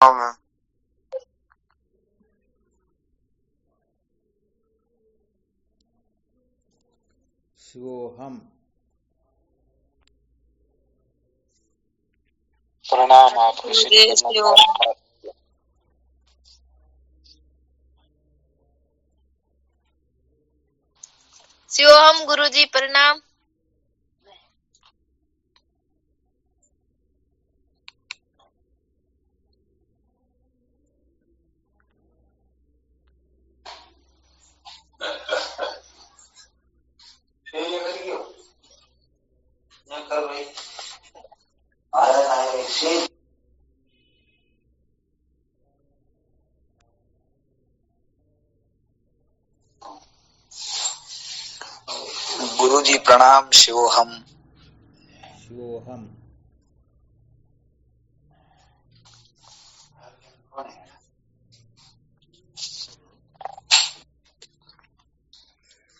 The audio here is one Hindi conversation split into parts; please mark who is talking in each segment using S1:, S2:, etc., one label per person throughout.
S1: में
S2: शिवोहम।
S3: प्रणाम आपको
S4: शिवोहम गुरुजी प्रणाम।
S3: गुरुजी प्रणाम। शिवोहम।
S2: शिवोहम।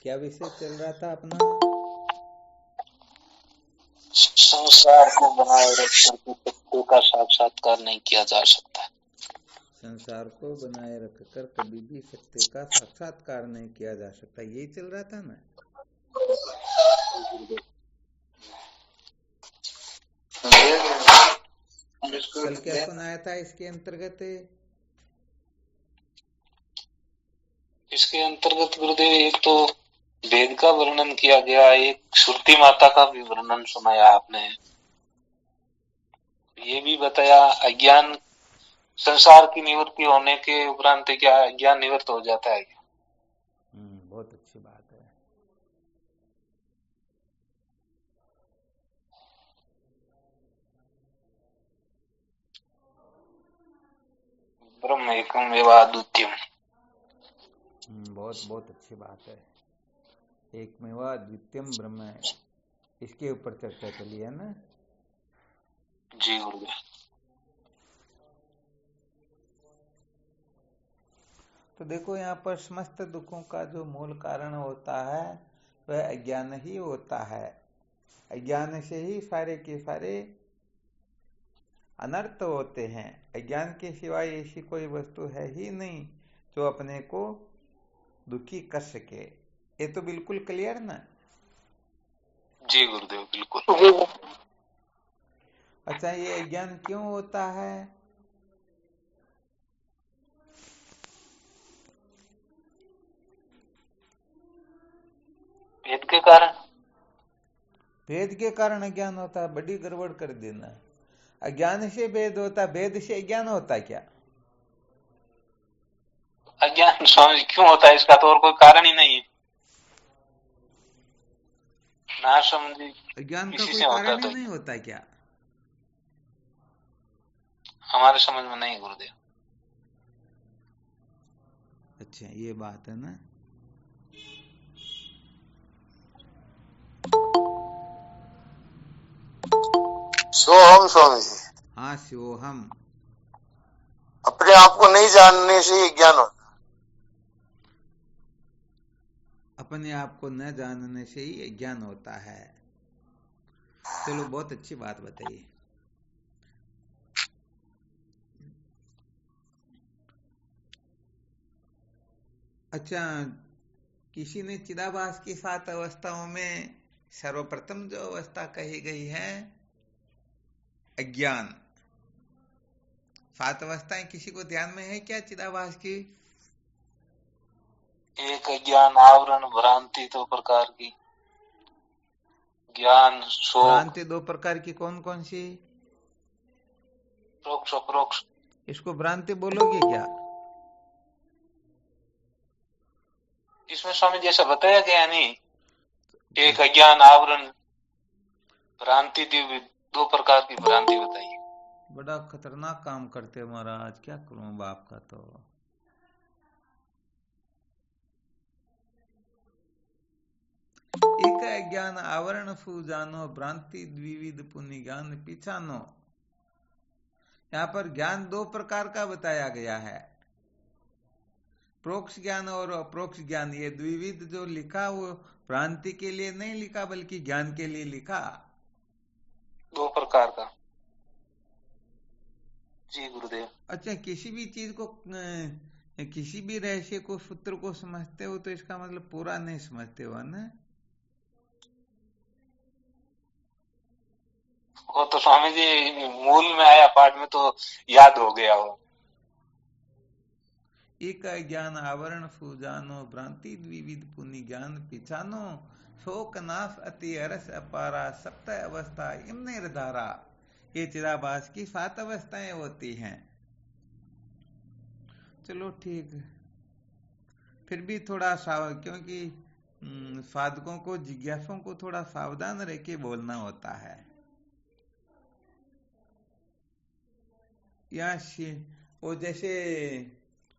S2: क्या विषय चल रहा था अपना?
S3: संसार को बनाए रखकर सत्य का साक्षात्कार नहीं किया जा सकता।
S2: संसार को बनाए रखकर कभी भी सत्य का साक्षात्कार नहीं किया जा सकता, यही चल रहा था ना। कल क्या सुनाया था इसके अंतर्गत?
S3: इसके अंतर्गत गुरुदेव एक तो वेद का वर्णन किया गया, एक श्रुति माता का भी वर्णन सुनाया आपने। ये भी बताया अज्ञान संसार की निवृत्ति होने के उपरांत क्या अज्ञान निवृत्त हो जाता है।
S2: बहुत अच्छी बात है।
S3: ब्रह्म एकम एवाद्वितीयम।
S2: बहुत बहुत अच्छी बात है। एकमेवा द्वितीयम ब्रह्म है, इसके ऊपर चर्चा चली है ना।
S3: जी गुरुदेव।
S2: तो देखो यहाँ पर समस्त दुखों का जो मूल कारण होता है वह अज्ञान ही होता है। अज्ञान से ही सारे के सारे अनर्थ होते हैं। अज्ञान के सिवाय ऐसी कोई वस्तु है ही नहीं जो अपने को दुखी कर सके। ये तो बिल्कुल क्लियर ना।
S3: जी गुरुदेव बिल्कुल।
S2: अच्छा, ये अज्ञान क्यों होता है?
S3: भेद के कारण।
S2: भेद के कारण अज्ञान होता है? बड़ी गड़बड़ कर देना। अज्ञान से भेद होता है, भेद से अज्ञान होता है क्या?
S3: अज्ञान स्वामी क्यों होता है, इसका तो और कोई कारण ही नहीं है। ना समझी
S2: अज्ञान का
S3: किसी
S2: कोई
S3: से होता
S2: कारण ही
S3: तो
S2: नहीं होता क्या?
S3: हमारे समझ में नहीं गुरुदेव।
S2: अच्छा, ये बात है ना।
S1: शिवोहम स्वामी जी।
S2: हाँ, शिवोहम।
S1: अपने आप को नहीं जानने से ही ज्ञान होता है।
S2: अपने आप को न जानने से ही अज्ञान होता है। चलो, बहुत अच्छी बात बताइए। अच्छा, किसी ने चिदाभास की 7 अवस्थाओं में सर्वप्रथम जो अवस्था कही गई है अज्ञान, 7 अवस्थाएं किसी को ध्यान में है क्या चिदाभास की?
S3: एक अज्ञान, आवरण, भ्रांति 2 प्रकार की, ज्ञान, शोक।
S2: भ्रांति 2 प्रकार की कौन कौन सी?
S3: प्रोक्ष अप्रोक्ष।
S2: इसको भ्रांति बोलोगे क्या?
S3: इसमें स्वामी जैसा बताया गया नहीं, एक अज्ञान, आवरण, भ्रांति 2 प्रकार की भ्रांति बताई।
S2: बड़ा खतरनाक काम करते महाराज, क्या करूं बाप का। तो एक अज्ञान आवरण फू जानो, भ्रांति द्विविध पुण्य ज्ञान पिछानो। यहाँ पर ज्ञान 2 प्रकार का बताया गया है, प्रोक्ष ज्ञान और अप्रोक्ष ज्ञान। ये द्विविध जो लिखा वो भ्रांति के लिए नहीं लिखा बल्कि ज्ञान के लिए लिखा।
S3: 2 प्रकार का। जी गुरुदेव।
S2: अच्छा, किसी भी चीज को किसी भी रहस्य को, सूत्र को समझते हो तो इसका मतलब पूरा नहीं समझते हो ना।
S3: वो तो स्वामी जी मूल में आया, पाठ में तो याद हो गया वो।
S2: एक ज्ञान आवरण सुजानो, भ्रांति द्विविध पुनि ज्ञान पिछानो, शोक नाश अति अरस अपारा, सप्त अवस्था इम निर्धारा। ये चिदाभास की 7 अवस्थाएं होती हैं। चलो ठीक, फिर भी थोड़ा क्योंकि साधकों को, जिज्ञासुओं को थोड़ा सावधान रह के बोलना होता है। वो जैसे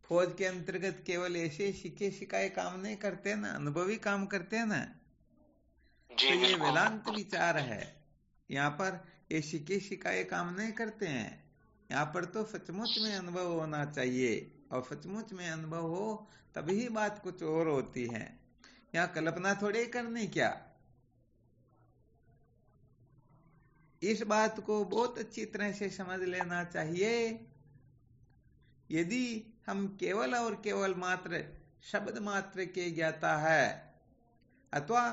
S2: फौज के अंतर्गत केवल ऐसे सीखे सिखाए काम नहीं करते ना, अनुभवी काम करते हैं ना।
S3: जी
S2: तो ये
S3: बिल्कुल।
S2: वेदांत विचार है। यहाँ पर ये सीखे सिखाए काम नहीं करते हैं। यहाँ पर तो सचमुच में अनुभव होना चाहिए, और सचमुच में अनुभव हो तभी बात कुछ और होती है। यहाँ कल्पना थोड़ी करनी क्या। इस बात को बहुत अच्छी तरह से समझ लेना चाहिए। यदि हम केवल और केवल मात्र शब्द मात्र के ज्ञाता है, अथवा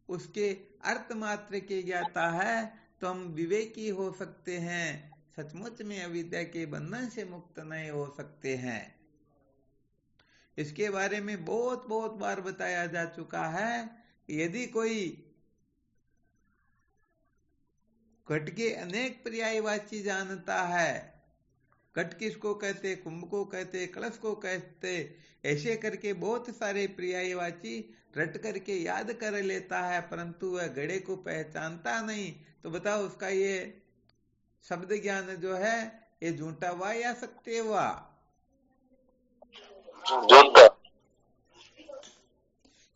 S2: उसके अर्थ मात्र के ज्ञाता है, तो हम विवेकी हो सकते हैं, सचमुच में अविद्या के बंधन से मुक्त नहीं हो सकते हैं। इसके बारे में बहुत बहुत बार बताया जा चुका है। यदि कोई घट के अनेक पर्यायवाची जानता है, घट किसको कहते, कुंभ को कहते, कलश को कहते, ऐसे करके बहुत सारे पर्यायवाची रट करके याद कर लेता है, परंतु वह घड़े को पहचानता नहीं, तो बताओ उसका ये शब्द ज्ञान जो है ये झूठा हुआ या सत्य हुआ?
S1: झूठा।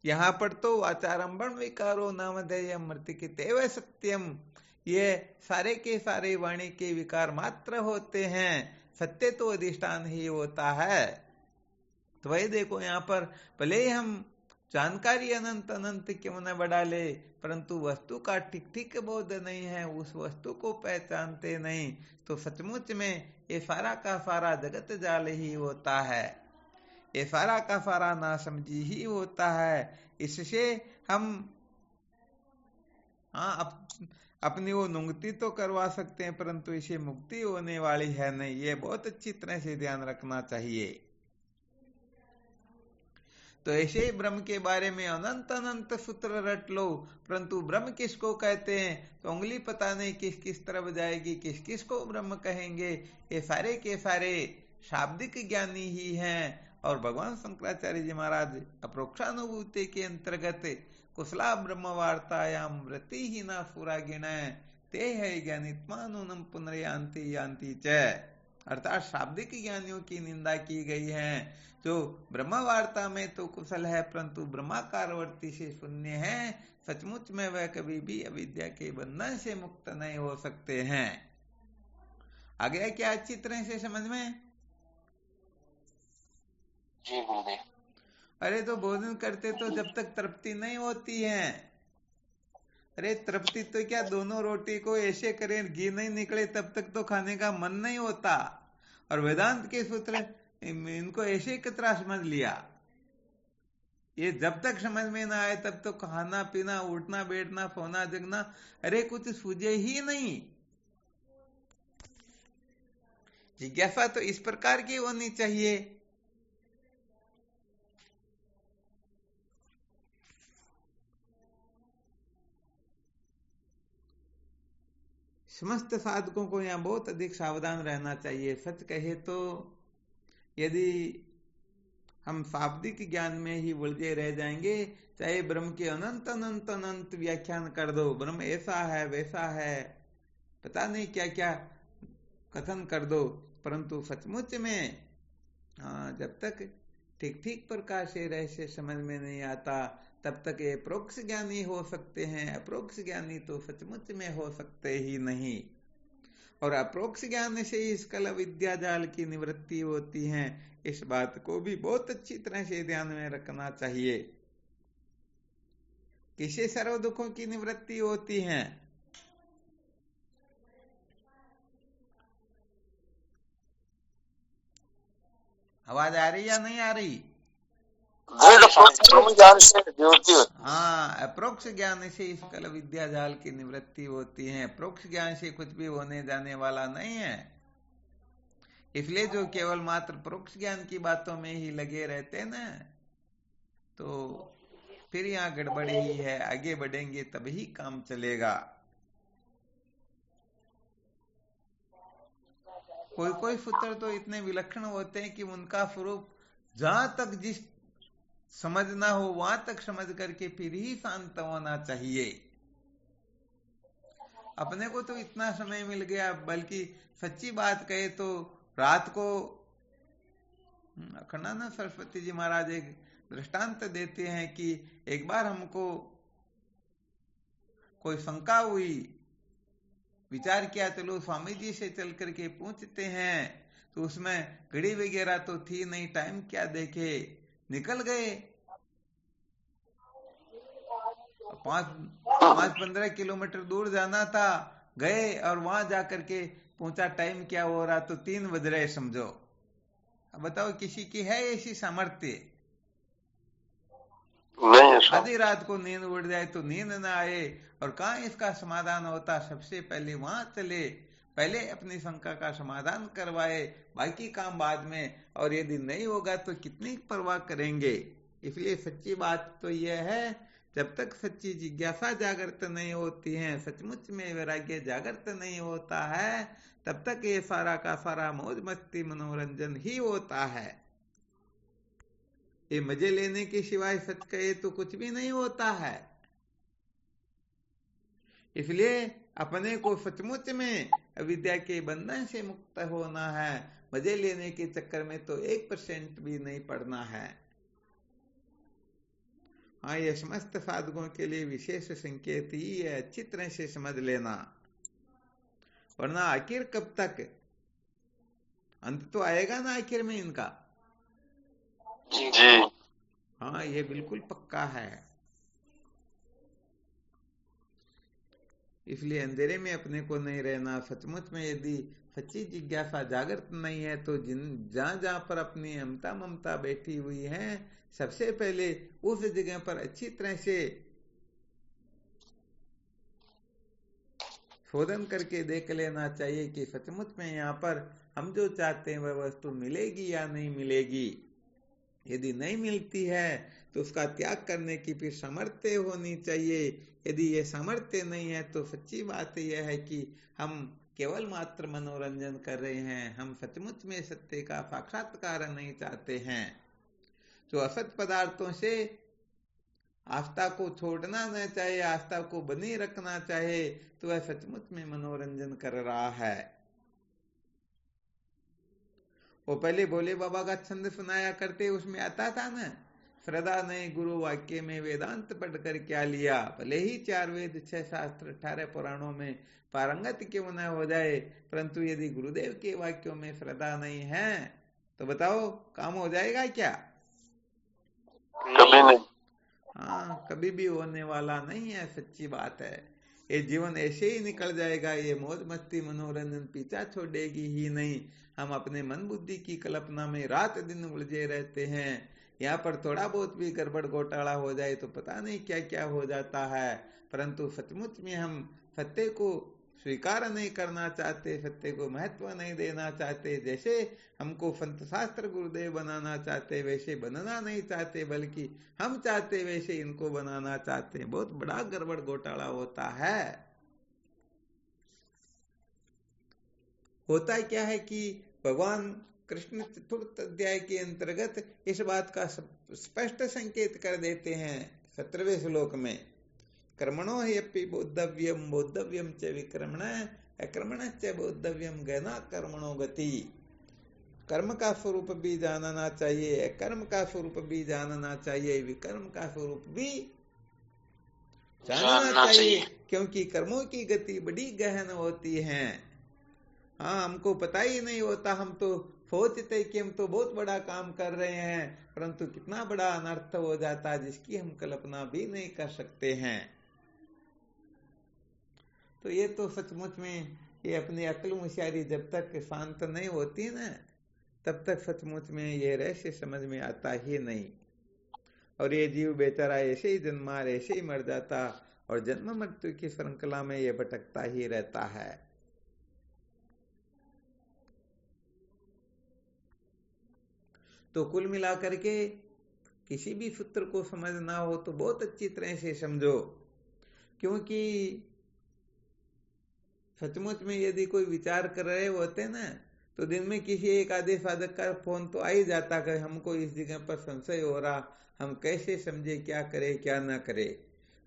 S2: यहाँ पर तो आचारंभण विकारो नामधेय मृतिकितेव सत्यम, ये सारे के सारे वाणी के विकार मात्र होते हैं, सत्य तो अधिष्ठान ही होता है। तो वही देखो, यहाँ पर भले ही हम जानकारी अनंत अनंत क्यों न बढ़ा ले, परंतु वस्तु का ठीक ठीक बोध नहीं है, उस वस्तु को पहचानते नहीं, तो सचमुच में ये सारा का सारा जगत जाल ही होता है, ये सारा का सारा नासमझी ही होता है। इससे हम अपनी वो नुंगती तो करवा सकते हैं, परंतु इसे मुक्ति होने वाली है नहीं। ये बहुत अच्छी तरह से ध्यान रखना चाहिए। तो ऐसे ब्रह्म के बारे में अनंत अनंत सूत्र रट लो, परंतु ब्रह्म किसको कहते हैं तो उंगली पता नहीं किस किस तरफ जाएगी, किस किस को ब्रह्म कहेंगे। ये सारे के सारे शाब्दिक ज्ञानी ही हैं। और भगवान शंकराचार्य जी महाराज अप्रोक्षानुभूति के अंतर्गत कुशला ब्रह्म वार्तायाम व्रति ही ना सुरा गिण ते है ज्ञानित्मानुनम पुनर्यांति यांति च, अर्थात शाब्दिक ज्ञानियों की निंदा की गई है। जो ब्रह्म वार्ता में तो कुशल है, परंतु ब्रह्माकारवर्ती से शून्य है, सचमुच में वह कभी भी अविद्या के बंधन से मुक्त नहीं हो सकते हैं। आ गया क्या अच्छी तरह से समझ में?
S3: जी गुरुदेव।
S2: अरे तो भोजन करते तो जब तक तृप्ति नहीं होती है, अरे तृप्ति तो क्या, दोनों रोटी को ऐसे करें घी नहीं निकले तब तक तो खाने का मन नहीं होता। और वेदांत के सूत्र इनको ऐसे कितना समझ लिया, ये जब तक समझ में ना आए तब तो खाना पीना, उठना बैठना, सोना जगना, अरे कुछ सूझे ही नहीं। जिज्ञासा तो इस प्रकार की होनी चाहिए। समस्त साधकों को यहाँ बहुत अधिक सावधान रहना चाहिए। सच कहे तो यदि हम शाब्दिक ज्ञान में ही उलझे रह जाएंगे, चाहे ब्रह्म के अनंत अनंत अनंत व्याख्यान कर दो, ब्रह्म ऐसा है वैसा है, पता नहीं क्या क्या कथन कर दो, परंतु सचमुच में जब तक ठीक ठीक प्रकार से रहस्य समझ में नहीं आता, तब तक ये प्रोक्ष ज्ञानी हो सकते हैं, अप्रोक्ष ज्ञानी तो सचमुच में हो सकते ही नहीं। और अप्रोक्ष ज्ञान से ही सकल विद्या जाल की निवृत्ति होती है। इस बात को भी बहुत अच्छी तरह से ध्यान में रखना चाहिए। किसे सर्व दुखों की निवृत्ति होती है? आवाज आ रही या नहीं आ रही?
S1: दृढ़ ब्रह्म ज्ञान से निवृत्ति होती है।
S2: हाँ, अप्रोक्ष ज्ञान से इस कल विद्या जाल की निवृत्ति होती है। प्रोक्ष ज्ञान से कुछ भी होने जाने वाला नहीं है। इसलिए जो केवल मात्र प्रोक्ष ज्ञान की बातों में ही लगे रहते ना, तो फिर यहाँ गड़बड़ ही है। आगे बढ़ेंगे तभी काम चलेगा। कोई कोई सूत्र तो इतने विलक्षण होते हैं कि उनका स्वरूप जहां तक जिस समझना हो वहां तक समझ करके फिर ही शांत होना चाहिए। अपने को तो इतना समय मिल गया, बल्कि सच्ची बात कहे तो रात को अखंडानंद सरस्वती जी महाराज एक दृष्टांत देते हैं कि एक बार हमको कोई शंका हुई, विचार किया चलो स्वामी जी से चल करके पूछते हैं, तो उसमें घड़ी वगैरह तो थी नहीं, टाइम क्या देखे निकल गए। 5-15 किलोमीटर दूर जाना था, गए और वहां जाकर के पूछा टाइम क्या हो रहा, तो 3 बज रहे समझो। अब बताओ किसी की है ऐसी सामर्थ्य?
S1: नहीं है
S2: आधी रात को नींद उड़ जाए तो नींद ना आए, और कहाँ इसका समाधान होता? सबसे पहले वहां चले, पहले अपनी शंका का समाधान करवाए, बाकी काम बाद में। और यदि नहीं होगा तो कितनी परवाह करेंगे। इसलिए सच्ची बात तो यह है, जब तक सच्ची जिज्ञासा जागृत नहीं होती है, सचमुच में वैराग्य जागृत नहीं होता है, तब तक ये सारा का सारा मौज मस्ती मनोरंजन ही होता है। ये मजे लेने के सिवाय सच कहे तो कुछ भी नहीं होता है। इसलिए अपने को सचमुच में अविद्या के बंधन से मुक्त होना है। मजे लेने के चक्कर में तो 1% भी नहीं पड़ना है। हाँ, ये समस्त साधकों के लिए विशेष संकेत ही है, अच्छी तरह से समझ लेना, वरना आखिर कब तक? अंत तो आएगा ना आखिर में इनका।
S1: जी।
S2: हाँ, ये बिल्कुल पक्का है। इसलिए अंधेरे में अपने को नहीं रहना। सचमुच में यदि सच्ची जिज्ञासा जागृत नहीं है तो जहां जहां पर अपनी अमता ममता बैठी हुई है, सबसे पहले उस जगह पर अच्छी तरह से शोधन करके देख लेना चाहिए कि सचमुच में यहाँ पर हम जो चाहते हैं वह वस्तु मिलेगी या नहीं मिलेगी। यदि नहीं मिलती है तो उसका त्याग करने की फिर सामर्थ्य होनी चाहिए। यदि ये सामर्थ्य नहीं है तो सच्ची बात यह है कि हम केवल मात्र मनोरंजन कर रहे हैं, हम सचमुच में सत्य का साक्षात्कार नहीं चाहते हैं। जो असत पदार्थों से आस्था को छोड़ना न चाहे, आस्था को बनी रखना चाहे, तो वह सचमुच में मनोरंजन कर रहा है। वो पहले भोले बाबा का छंद सुनाया करते, उसमें आता था ना, श्रद्धा नहीं गुरु वाक्य में वेदांत पढ़कर क्या लिया। भले ही 4 वेद 6 शास्त्र 18 पुराणों में पारंगत क्यों न हो जाए, परंतु यदि गुरुदेव के वाक्यों में श्रद्धा नहीं है तो बताओ काम हो जाएगा क्या?
S1: कभी नहीं।
S2: हाँ, कभी भी होने वाला नहीं है। सच्ची बात है। ये जीवन ऐसे ही निकल जाएगा। ये मौज मस्ती मनोरंजन पीछा छोड़ेगी ही नहीं। हम अपने मन बुद्धि की कल्पना में रात दिन उलझे रहते हैं। यहाँ पर थोड़ा बहुत भी गड़बड़ घोटाला हो जाए तो पता नहीं क्या क्या हो जाता है। परंतु सचमुच में हम सत्य को स्वीकार नहीं करना चाहते, सत्य को महत्व नहीं देना चाहते। जैसे हमको संत शास्त्र गुरुदेव बनाना चाहते वैसे बनना नहीं चाहते, बल्कि हम चाहते वैसे इनको बनाना चाहते हैं। बहुत बड़ा गड़बड़ घोटाला होता है। होता क्या है कि भगवान कृष्ण चतुर्थ अध्याय के अंतर्गत इस बात का स्पष्ट संकेत कर देते हैं 17वें श्लोक में, कर्मणो ह्यपि बोद्धव्यम बोद्धव्यम च विकर्मण अकर्मण च बोद्धव्यम गहना कर्मणो गति। कर्म का स्वरूप भी जानना चाहिए, कर्म का स्वरूप भी जानना चाहिए, विकर्म का स्वरूप भी जानना चाहिए, क्योंकि कर्मों की गति बड़ी गहन होती है। हाँ, हमको पता ही नहीं होता, हम तो सोचते कि हम तो बहुत बड़ा काम कर रहे हैं, परंतु कितना बड़ा अनर्थ हो जाता है जिसकी हम कल्पना भी नहीं कर सकते हैं। तो ये तो सचमुच में ये अपनी अक्ल होशियारी जब तक शांत नहीं होती ना, तब तक सचमुच में ये रहस्य समझ में आता ही नहीं। और ये जीव बेचारा ऐसे ही जन्मा ऐसे ही मर जाता और जन्म मृत्यु की श्रृंखला में ये भटकता ही रहता है। तो कुल मिलाकर के किसी भी सूत्र को समझना हो तो बहुत अच्छी तरह से समझो, क्योंकि सचमुच में यदि कोई विचार कर रहे होते ना तो दिन में किसी एक आधे साधक का फोन तो आ ही जाता कि हमको इस जगह पर संशय हो रहा, हम कैसे समझे, क्या करे क्या ना करे।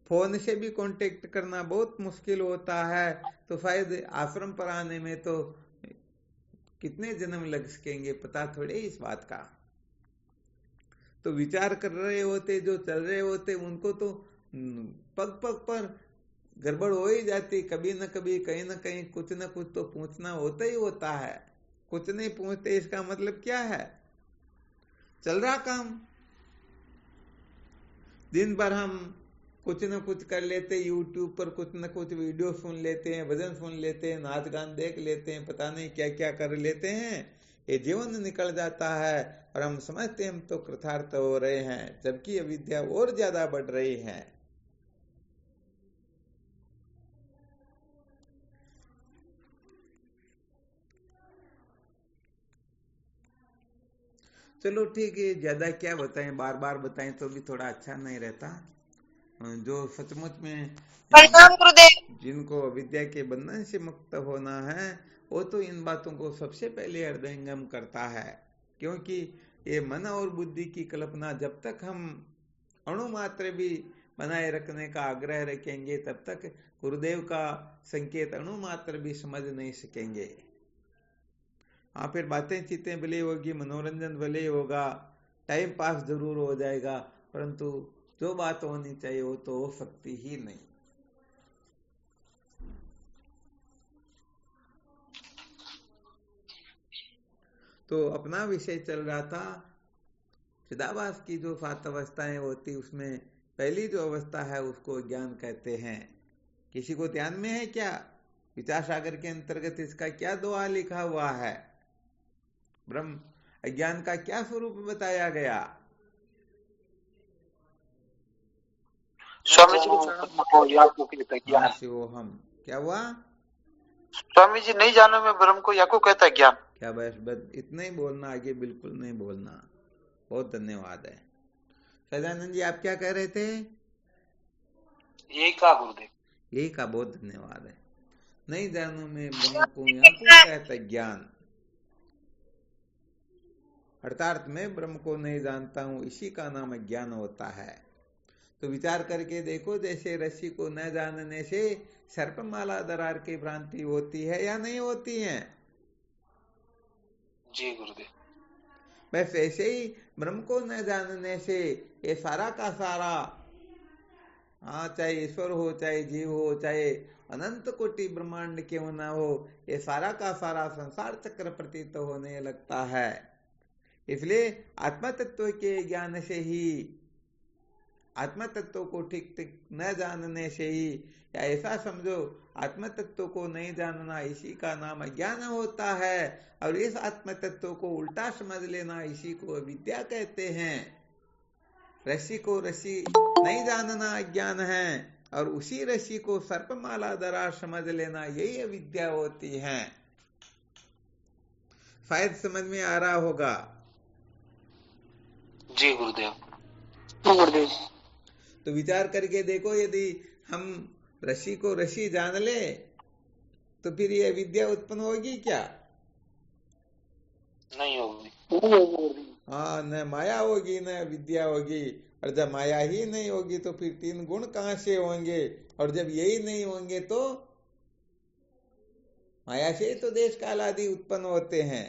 S2: फोन से भी कांटेक्ट करना बहुत मुश्किल होता है, तो शायद आश्रम पर आने में तो कितने जन्म लग सकेंगे, पता थोड़े इस बात का। तो विचार कर रहे होते, जो चल रहे होते, उनको तो पग पग पर गड़बड़ हो ही जाती, कभी न कभी कहीं न कहीं कुछ न कुछ तो पूछना होता ही होता है। कुछ नहीं पूछते इसका मतलब क्या है, चल रहा काम। दिन भर हम कुछ न कुछ कर लेते, यूट्यूब पर कुछ न कुछ वीडियो सुन लेते हैं, भजन सुन लेते हैं, नाच गान देख लेते हैं, पता नहीं क्या क्या कर लेते हैं, ये जीवन निकल जाता है और हम समझते हैं हम तो कृतार्थ हो रहे हैं, जबकि अविद्या और ज्यादा बढ़ रही है। चलो ठीक है, ज्यादा क्या बताएं, बार बार बताएं तो भी थोड़ा अच्छा नहीं रहता। जो सचमुच में
S4: प्रणाम गुरुदेव।
S2: जिनको अविद्या के बंधन से मुक्त होना है वो तो इन बातों को सबसे पहले हृदयंगम करता है, क्योंकि ये मन और बुद्धि की कल्पना जब तक हम अणुमात्र भी बनाए रखने का आग्रह रखेंगे तब तक गुरुदेव का संकेत अणुमात्र भी समझ नहीं सकेंगे। हाँ, फिर बातें चीतें भले होगी, मनोरंजन भले होगा, टाइम पास जरूर हो जाएगा, परंतु जो बात होनी चाहिए वो तो हो सकती ही नहीं। तो अपना विषय चल रहा था चिदाभास की जो 7 अवस्थाएं होती, उसमें पहली जो अवस्था है उसको ज्ञान कहते हैं। किसी को ध्यान में है क्या? विचार सागर के अंतर्गत इसका क्या दुआ लिखा हुआ है? ब्रह्म अज्ञान का क्या स्वरूप बताया गया?
S3: स्वामी जी ज्ञान।
S2: शिवोहम क्या हुआ?
S3: स्वामी जी नहीं जानो में ब्रह्म को या को कहता है ज्ञान।
S2: क्या बस इतना ही बोलना, आगे बिल्कुल नहीं बोलना। बहुत धन्यवाद है। सदानंद जी आप क्या कह रहे थे?
S3: यही कहा गुरुदेव।
S2: यही का, बहुत धन्यवाद है। नहीं जानो में ब्रह्म को या को कहता है ज्ञान, अर्थात मैं ब्रह्म को नहीं जानता हूं, इसी का नाम ज्ञान होता है। तो विचार करके देखो, जैसे रस्सी को न जानने से सर्पमाला दरार की भ्रांति होती है या नहीं होती है?
S3: जी गुरुदेव।
S2: बस ऐसे ही ब्रह्म को न जानने से ये सारा का सारा, हाँ, चाहे ईश्वर हो, चाहे जीव हो, चाहे अनंत कोटि ब्रह्मांड क्यों ना हो, ये सारा का सारा संसार चक्र प्रतीत होने लगता है। इसलिए आत्मा तत्व के ज्ञान से ही, आत्मा तत्व को ठीक ठीक न जानने से ही, या ऐसा समझो आत्म तत्व को नहीं जानना इसी का नाम अज्ञान होता है, और इस आत्म तत्व को उल्टा समझ लेना इसी को अविद्या कहते हैं। रस्सी को रस्सी नहीं जानना अज्ञान है, और उसी रस्सी को सर्पमाला दरार समझ लेना यही अविद्या होती है। शायद समझ में आ रहा होगा।
S3: जी गुरुदेव।
S2: तो विचार करके देखो, यदि हम रस्सी को रस्सी जान ले तो फिर ये अविद्या उत्पन्न होगी क्या?
S3: नहीं होगी।
S2: हाँ, न माया होगी न विद्या होगी। और जब माया ही नहीं होगी तो फिर 3 गुण कहां से होंगे? और जब यही नहीं होंगे तो माया से तो देश काल आदि उत्पन्न होते हैं।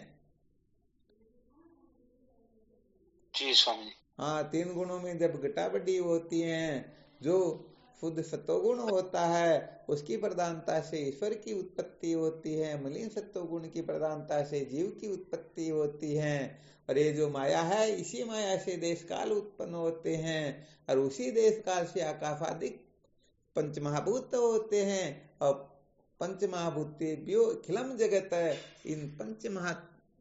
S3: जी स्वामी।
S2: हाँ, 3 गुणों में जब घटाबड़ी होती है, जो शुद्ध सत्वगुण होता है उसकी प्रधानता से ईश्वर की उत्पत्ति होती है, मलिन सत्वगुण की प्रधानता से जीव की उत्पत्ति होती है, और ये जो माया है इसी माया से देश काल उत्पन्न होते हैं, और उसी देश काल से आकाशादिक पंचमहाभूत होते हैं, और पंचमहाभूतेभ्यो अखिलम जगत, इन पंचमहा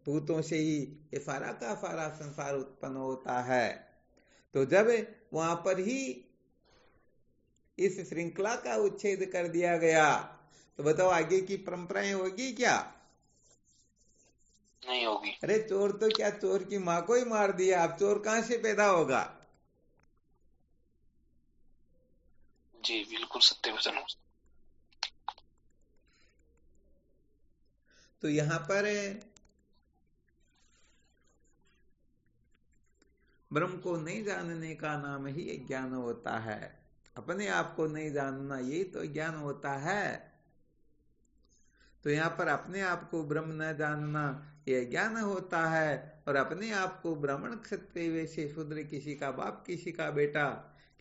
S2: भूतों से ही ये सारा का सारा संसार उत्पन्न होता है। तो जब वहां पर ही इस श्रृंखला का उच्छेद कर दिया गया तो बताओ आगे की परंपराएं होगी क्या?
S3: नहीं होगी।
S2: अरे चोर तो क्या, चोर की माँ को ही मार दिया, अब चोर कहां से पैदा होगा?
S3: जी बिल्कुल सत्य वचन।
S2: तो यहां पर ब्रह्म को नहीं जानने का नाम ही ज्ञान होता है। अपने आप को नहीं जानना यही तो ज्ञान होता है। तो यहाँ पर अपने आप को ब्रह्म न जानना यह ज्ञान होता है, और अपने आप को ब्राह्मण क्षत्रिय वैश्य शूद्र, किसी का बाप किसी का बेटा,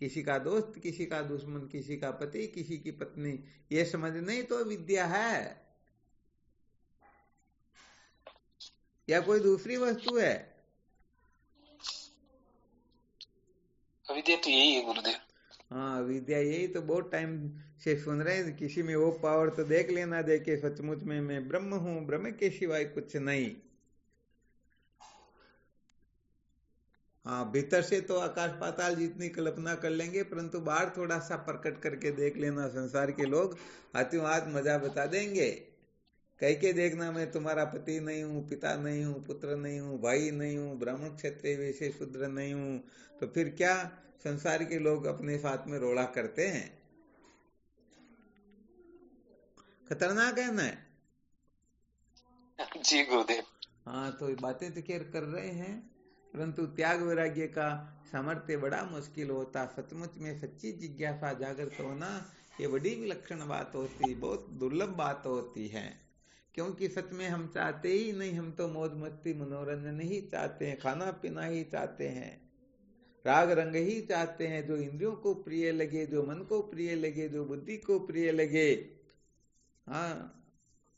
S2: किसी का दोस्त किसी का दुश्मन, किसी का पति किसी की पत्नी, ये समझना ही तो विद्या है, या कोई दूसरी वस्तु है?
S3: अविद्या तो यही है गुरुदेव।
S2: हाँ विद्या यही तो बहुत टाइम से सुन रहे हैं। किसी में वो पावर तो देख लेना, देखे सचमुच में मैं ब्रह्म हूं, ब्रह्म के सिवाय कुछ नहीं। हाँ भीतर से तो आकाश पाताल जितनी कल्पना कर लेंगे, परंतु बाहर थोड़ा सा प्रकट करके देख लेना, संसार के लोग हाथों हाथ मजा बता देंगे। कह के देखना मैं तुम्हारा पति नहीं हूँ, पिता नहीं हूँ, पुत्र नहीं हूँ, भाई नहीं हूँ, ब्राह्मण क्षत्रिय वैश्य शूद्र नहीं हूँ, तो फिर क्या संसार के लोग अपने साथ में रोड़ा करते हैं? खतरनाक है ना?
S3: जी गुरुदेव।
S2: हाँ तो बातें तो खैर कर रहे हैं, परंतु त्याग वैराग्य का सामर्थ्य बड़ा मुश्किल होता। सचमुच में सच्ची जिज्ञासा जागृत होना ये बड़ी विलक्षण बात होती, बहुत दुर्लभ बात होती है। क्योंकि सच में हम चाहते ही नहीं, हम तो मौज मस्ती मनोरंजन ही चाहते हैं, खाना पीना ही चाहते हैं, राग रंग ही चाहते हैं, जो इंद्रियों को प्रिय लगे, जो मन को प्रिय लगे, जो बुद्धि को प्रिय लगे, हाँ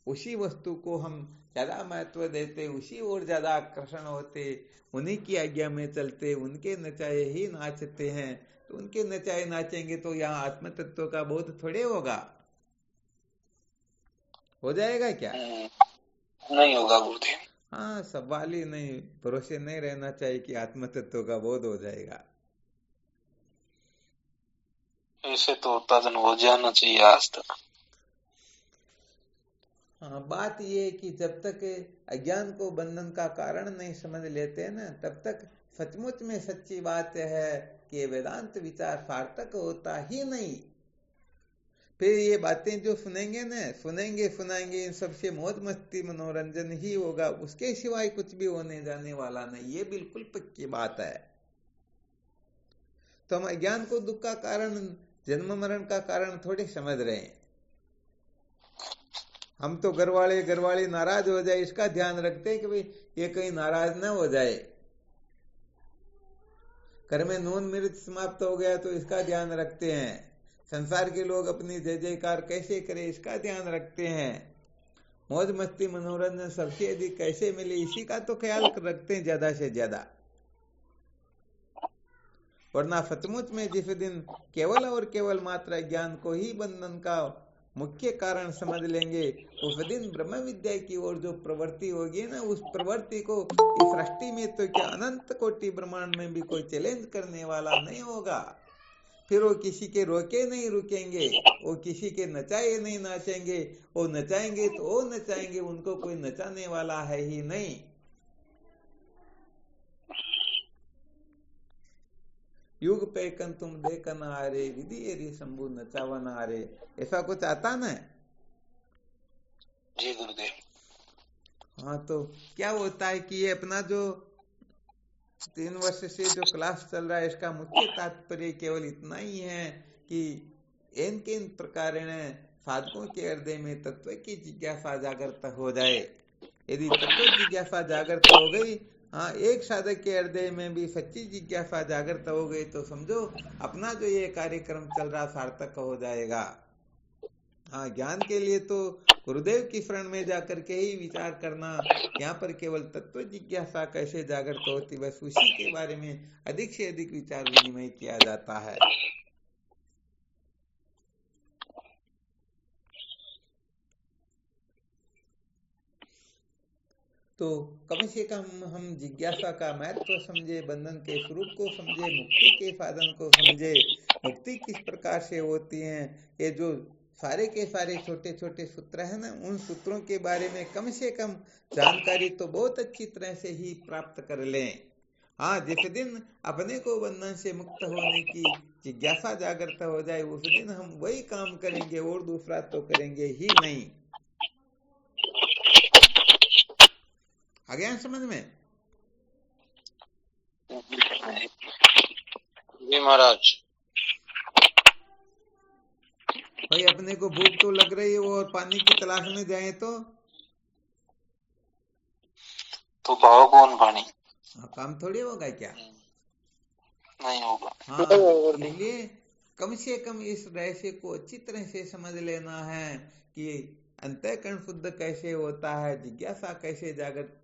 S2: उसी वस्तु को हम ज्यादा महत्व देते, उसी ओर ज्यादा आकर्षण होते, उन्हीं की आज्ञा में चलते, उनके नचाए ही नाचते हैं। तो उनके नचाए नाचेंगे तो यहाँ आत्म तत्व का बोध थोड़े होगा, हो जाएगा क्या?
S3: नहीं होगा गुरुदेव।
S2: हाँ सवाल ही नहीं, भरोसे नहीं रहना चाहिए कि आत्म तत्व का बोध हो जाएगा।
S3: ऐसे तो उत्पादन हो जाना चाहिए आज तक।
S2: हाँ बात ये है कि जब तक अज्ञान को बंधन का कारण नहीं समझ लेते हैं ना, तब तक सचमुच में सच्ची बात है कि वेदांत विचार सार्थक होता ही नहीं। फिर ये बातें जो सुनेंगे ना, सुनेंगे सुनाएंगे, इन सबसे मौज मस्ती मनोरंजन ही होगा, उसके सिवाय कुछ भी होने जाने वाला नहीं, ये बिल्कुल पक्की बात है। तो हम अज्ञान को दुख का कारण, जन्म मरण का कारण थोड़े समझ रहे हैं। हम तो घरवाले नाराज हो जाए इसका ध्यान रखते हैं कि भाई ये कहीं नाराज ना हो जाए, घर में नून मिर्च समाप्त हो गया तो इसका ध्यान रखते हैं, संसार के लोग अपनी जय जयकार कैसे करें इसका ध्यान रखते हैं, मौज मस्ती मनोरंजन सबसे अधिक कैसे मिले इसी का तो ख्याल रखते हैं ज्यादा से ज्यादा। वरना सचमुच में जिस दिन केवल और केवल मात्र ज्ञान को ही बंधन का मुख्य कारण समझ लेंगे, उस दिन ब्रह्म विद्या की ओर जो प्रवृत्ति होगी ना, उस प्रवृत्ति को इस सृष्टि में तो क्या अनंत कोटि ब्रह्मांड में भी कोई चैलेंज करने वाला नहीं होगा। फिर वो किसी के रोके नहीं रुकेंगे, वो किसी के नचाए नहीं नाचेंगे, वो नचाएंगे तो वो नचाएंगे, उनको कोई नचाने वाला है ही नहीं। युग पेकन तुम देखन आरे, विधि एरी शंभु नचावन आरे, ऐसा कुछ आता ना?
S3: जी गुरुदेव।
S2: हाँ तो क्या होता है कि ये अपना जो 3 वर्ष से जो क्लास चल रहा है, इसका मुख्य तात्पर्य केवल इतना ही है कि इन किन प्रकार साधकों के हृदय में तत्व की जिज्ञासा जागृत हो जाए। यदि तत्व जिज्ञासा जागृत हो गई, हाँ एक साधक के हृदय में भी सच्ची जिज्ञासा जागृत हो गई, तो समझो अपना जो ये कार्यक्रम चल रहा सार्थक हो जाएगा। हाँ ज्ञान के लिए तो गुरुदेव की शरण में जाकर के ही विचार करना, यहाँ पर केवल तत्व जिज्ञासा कैसे जागृत होती बस उसी के बारे में अधिक से अधिक विचार विनिमय किया जाता है। तो कम से कम हम जिज्ञासा का महत्व समझे, बंधन के स्वरूप को समझे, मुक्ति के साधन को समझे, मुक्ति किस प्रकार से होती है, ये जो सारे के सारे छोटे छोटे सूत्र है ना, उन सूत्रों के बारे में कम से कम जानकारी तो बहुत अच्छी तरह से ही प्राप्त कर लें। हाँ, जिस दिन अपने को बंधन से मुक्त होने की जिज्ञासा जागृत हो जाए उस दिन हम वही काम करेंगे और दूसरा तो करेंगे ही नहीं। आ गया समझ में?
S3: जी महाराज।
S2: भाई अपने को भूख तो लग रही है और पानी की तलाश में जाए तो
S3: भाव कौन पानी
S2: काम थोड़ी होगा क्या?
S3: नहीं होगा।
S2: हाँ, इसलिए कम से कम इस रहस्य को अच्छी तरह से समझ लेना है कि अंतःकरण शुद्ध कैसे होता है, जिज्ञासा कैसे जागृत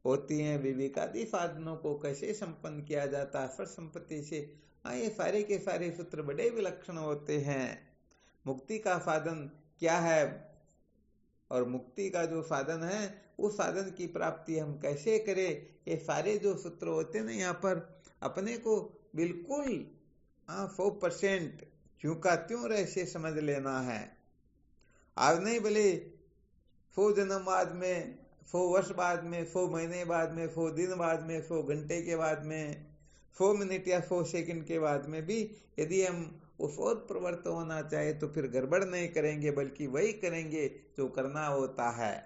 S2: होती है, विवेकादि साधनों को कैसे संपन्न किया जाता है फल संपत्ति से। हाँ, ये सारे के सारे सूत्र बड़े विलक्षण होते हैं। मुक्ति का साधन क्या है और मुक्ति का जो साधन है उस साधन की प्राप्ति हम कैसे करें, ये सारे जो सूत्र होते हैं ना, यहाँ पर अपने को बिल्कुल 100% क्यों का त्यों रहस्य समझ लेना है। आज नहीं भले 100 जन्म बाद में, 100 वर्ष बाद में, 100 महीने बाद में, 100 दिन बाद में, 100 घंटे के बाद में, 100 मिनट या 100 सेकंड के बाद में भी यदि हम उस और प्रवृत्त होना चाहे तो फिर गड़बड़ नहीं करेंगे, बल्कि वही करेंगे जो करना होता है।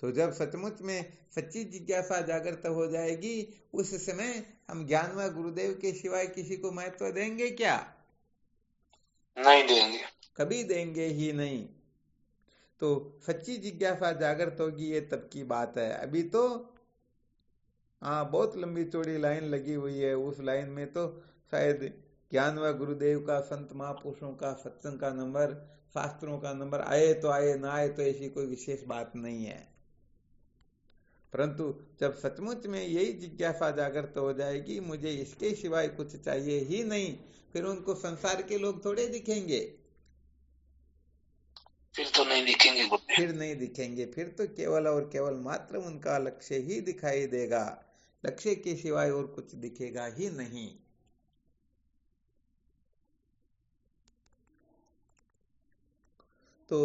S2: तो जब सचमुच में सच्ची जिज्ञासा जागृत हो जाएगी उस समय हम ज्ञान व गुरुदेव के सिवाय किसी को महत्व देंगे क्या?
S3: नहीं देंगे,
S2: कभी देंगे ही नहीं। तो सच्ची जिज्ञासा जागृत होगी ये तब की बात है। अभी तो बहुत लंबी चौड़ी लाइन लगी हुई है, उस लाइन में तो शायद ज्ञान व गुरुदेव का, संत महापुरुषों का, सत्संग का नंबर, शास्त्रों का नंबर आए तो आए, ना आए तो ऐसी कोई विशेष बात नहीं है। परंतु जब सचमुच में यही जिज्ञासा जागृत हो जाएगी, मुझे इसके सिवाय कुछ चाहिए ही नहीं, फिर उनको संसार के लोग थोड़े दिखेंगे,
S3: फिर तो नहीं दिखेंगे,
S2: फिर नहीं दिखेंगे, फिर तो केवल और केवल मात्र उनका लक्ष्य ही दिखाई देगा, लक्ष्य के सिवाय और कुछ दिखेगा ही नहीं। तो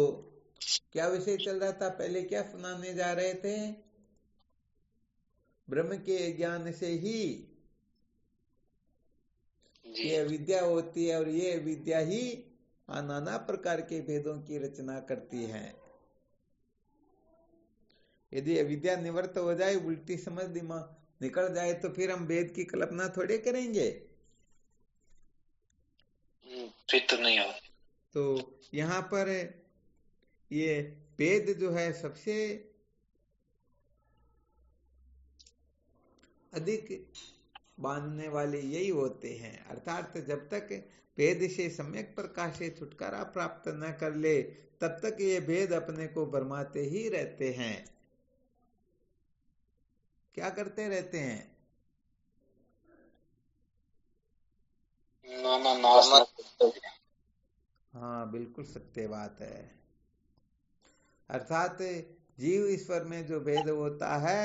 S2: क्या विषय चल रहा था, पहले क्या सुनाने जा रहे थे? ब्रह्म के ज्ञान से ही ये विद्या होती है और ये विद्या ही नाना प्रकार के भेदों की रचना करती है। यदि अविद्या निवृत्त हो जाए, उल्टी समझ दिमाग निकल जाए तो फिर हम वेद की कल्पना थोड़े करेंगे,
S3: फिर तो नहीं हो।
S2: तो यहाँ पर ये वेद जो है सबसे अधिक बांधने वाले यही होते हैं। अर्थात जब तक भेद से सम्यक प्रकाश से छुटकारा प्राप्त न कर ले तब तक ये भेद अपने को भरमाते ही रहते हैं। क्या करते रहते हैं? हाँ, बिल्कुल सत्य बात है। अर्थात जीव ईश्वर में जो भेद होता है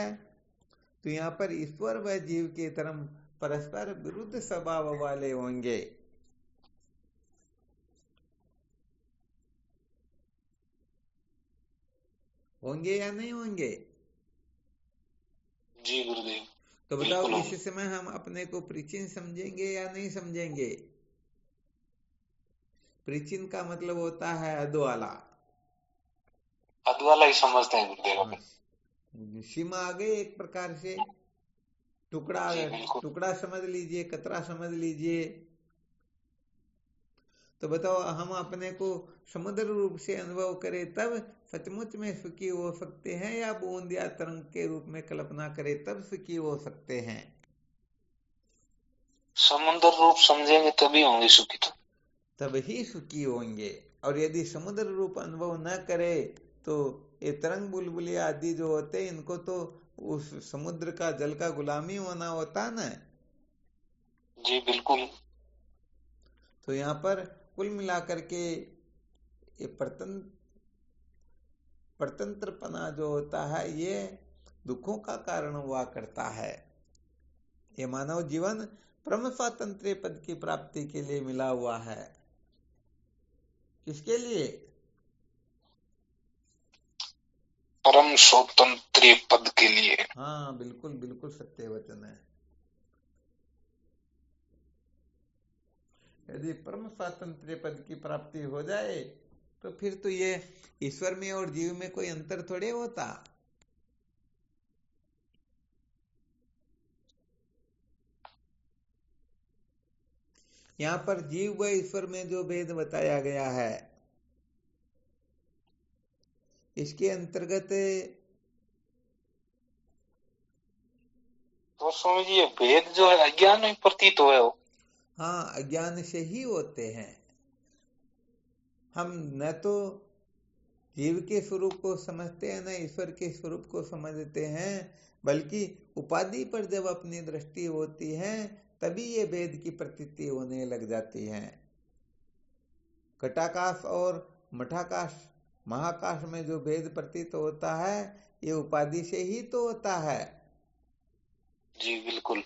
S2: तो यहाँ पर ईश्वर व जीव के धर्म परस्पर विरुद्ध स्वभाव वाले होंगे। होंगे या नहीं होंगे?
S3: जी गुरुदेव।
S2: तो बताओ, इस समय हम अपने को प्राचीन समझेंगे या नहीं समझेंगे? प्राचीन का मतलब होता है अधवाला।
S3: अधवाला ही समझते हैं गुरुदेव।
S2: सीमा आ गई एक प्रकार से, टुकड़ा समझ लीजिए, कतरा समझ लीजिए। तो बताओ, हम अपने को समुद्र रूप से अनुभव करें तब सचमुच में सुखी हो सकते हैं या बूंद या तरंग के रूप में कल्पना करें तब सुखी हो सकते हैं?
S3: समुद्र रूप समझेंगे तभी होंगे सुखी, तो
S2: तब ही सुखी होंगे। और यदि समुद्र रूप अनुभव न करे तो ये तरंग बुलबुले आदि जो होते हैं, इनको तो उस समुद्र का जल का गुलामी होना होता ना।
S3: जी बिल्कुल।
S2: तो यहाँ पर कुल मिलाकर के ये परतंत्रपना जो होता है ये दुखों का कारण हुआ करता है। ये मानव जीवन परम स्वातंत्र्य पद की प्राप्ति के लिए मिला हुआ है। किसके लिए?
S3: परम स्वतंत्र पद के लिए।
S2: हाँ, बिल्कुल बिल्कुल सत्य वचन है। यदि परम स्वातंत्र्य पद की प्राप्ति हो जाए तो फिर तो ये ईश्वर में और जीव में कोई अंतर थोड़े होता। यहाँ पर जीव व ईश्वर में जो भेद बताया गया है इसके अंतर्गत
S3: तो स्वामी जी ये भेद जो है अज्ञान में प्रतीत हुए हो।
S2: हाँ, अज्ञान से ही होते हैं। हम न तो जीव के स्वरूप को समझते हैं न ईश्वर के स्वरूप को समझते हैं, बल्कि उपाधि पर जब अपनी दृष्टि होती है तभी ये भेद की प्रतीति होने लग जाती है। घटाकाश और मठाकाश महाकाश में जो भेद प्रतीत होता है ये उपाधि से ही तो होता है।
S3: जी बिल्कुल।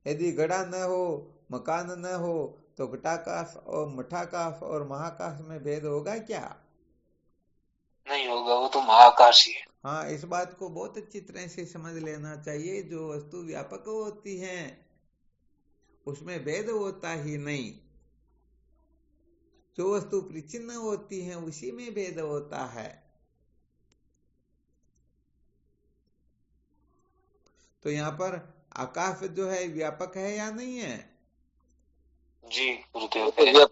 S2: यदि घड़ा न हो, मकान न हो तो घटाकाश और मठाकाश और महाकाश में भेद होगा क्या?
S3: नहीं होगा, वो तो महाकाश ही है।
S2: हाँ, इस बात को बहुत अच्छी तरह से समझ लेना चाहिए। जो वस्तु व्यापक होती है उसमें भेद होता ही नहीं। जो वस्तु परिच्छिन्न होती है उसी में भेद होता है। तो यहाँ पर आकाश जो है व्यापक है या नहीं है?
S3: जी गुरुदेव।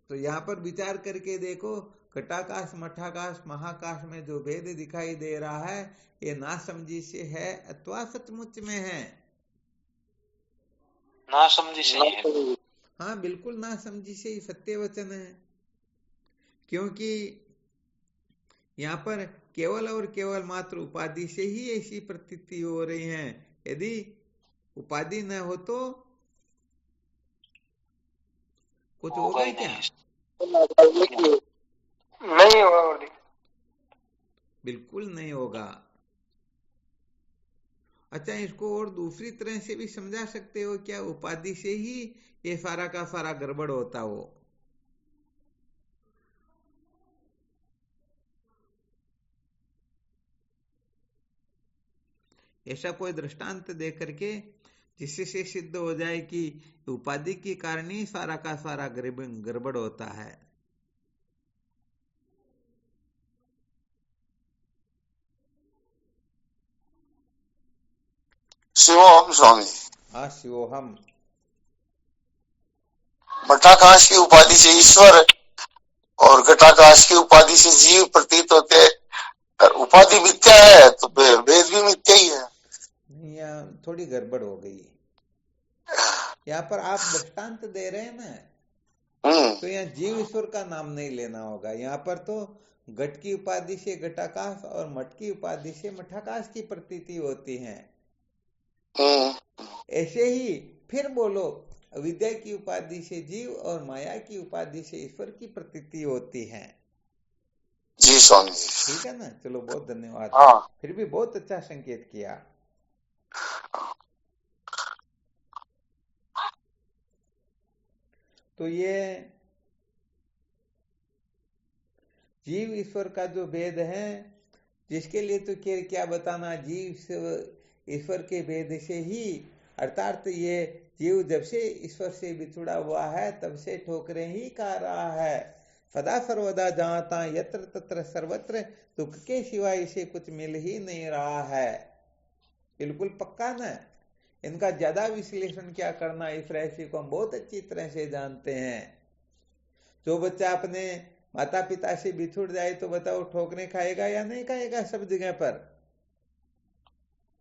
S2: तो यहाँ पर विचार करके देखो, घटाकाश मठाकाश महाकाश में जो भेद दिखाई दे रहा है ये नासमझी से है अथवा सचमुच में है?
S3: नासमझी से ही है।
S2: हाँ, बिल्कुल नासमझी से ही सत्य वचन है। क्योंकि यहाँ पर केवल और केवल मात्र उपाधि से ही ऐसी प्रतीति हो रही है। यदि उपाधि न हो तो कुछ होगा क्या?
S5: नहीं होगा,
S2: बिल्कुल नहीं होगा। अच्छा, इसको और दूसरी तरह से भी समझा सकते हो क्या? उपाधि से ही ये सारा का सारा गड़बड़ होता हो। ऐसा कोई दृष्टांत दे करके जिससे सिद्ध हो जाए कि उपाधि के कारण ही सारा का सारा गड़बड़ होता है।
S1: शिवोहम स्वामी।
S2: हाँ, शिवोहम।
S1: मठाकाश की उपाधि से ईश्वर और घटाकाश की उपाधि से जीव प्रतीत होते। उपाधि मिथ्या है तो भेद भी मिथ्या ही है।
S2: यहाँ थोड़ी गड़बड़ हो गई। यहाँ पर आप दृष्टांत दे रहे हैं ना, तो यहाँ जीव ईश्वर का नाम नहीं लेना होगा। यहाँ पर तो घट की उपाधि से घटाकाश और मठ की उपाधि से मठाकाश की प्रतीति होती है। ऐसे ही फिर बोलो, अविद्या की उपाधि से जीव और माया की उपाधि से ईश्वर की प्रतीति होती है।
S1: जी स्वामी जी।
S2: ठीक है ना? चलो, बहुत धन्यवाद।
S1: हाँ।
S2: फिर भी बहुत अच्छा संकेत किया। तो ये जीव ईश्वर का जो भेद है, जिसके लिए तो क्या बताना, जीव ईश्वर के भेद से ही, अर्थात ये जीव जब से ईश्वर से बिछुड़ा हुआ है तब से ठोकरें ही खा रहा है। सदा सर्वदा जहां तहां यत्र तत्र सर्वत्र दुख के सिवाय इसे कुछ मिल ही नहीं रहा है। बिल्कुल पक्का ना? इनका ज्यादा विश्लेषण क्या करना, इस रहस्य को हम बहुत अच्छी तरह से जानते हैं। जो बच्चा अपने माता पिता से बिछुड़ जाए तो बताओ ठोकरे खाएगा या नहीं खाएगा? सब जगह पर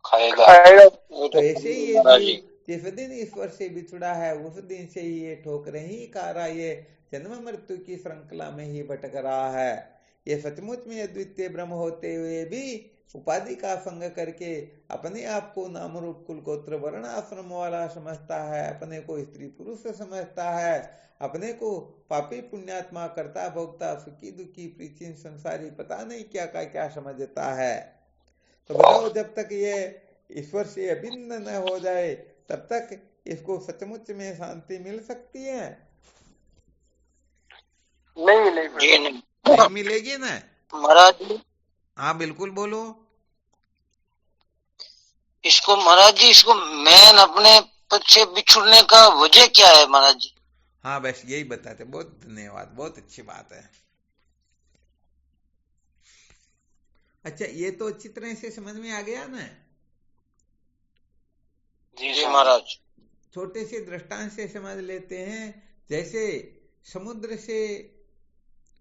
S3: खाएगा।
S2: तो ऐसे ही ये जीव जिस दिन ईश्वर से बिछुड़ा है उस दिन से ही ये ठोकरें ही खा रहा, ये जन्म मृत्यु की श्रृंखला में ही भटक रहा है। ये सचमुच में अद्वितीय ब्रह्म होते हुए भी उपाधि का संग करके अपने आप को नाम रूप कुल गोत्र वर्ण आश्रम वाला समझता है, अपने को स्त्री पुरुष समझता है, अपने को पापी पुण्यात्मा करता भोगता सुखी दुखी प्रीचीन संसारी पता नहीं क्या का क्या समझता है। तो बताओ, जब तक ये ईश्वर से अभिन्न न हो जाए तब तक इसको सचमुच में शांति मिल सकती है?
S5: नहीं मिलेगी।
S2: नहीं मिलेगी ना
S5: महाराज जी,
S2: हाँ बिल्कुल बोलो।
S5: इसको महाराज जी, इसको मैन अपने पद से बिछुड़ने का वजह क्या है महाराज जी?
S2: हाँ बस यही बताते। बहुत धन्यवाद, बहुत अच्छी बात है। अच्छा, ये तो अच्छी तरह से समझ में आ गया ना?
S5: जी महाराज।
S2: छोटे से दृष्टांत से समझ लेते हैं। जैसे समुद्र से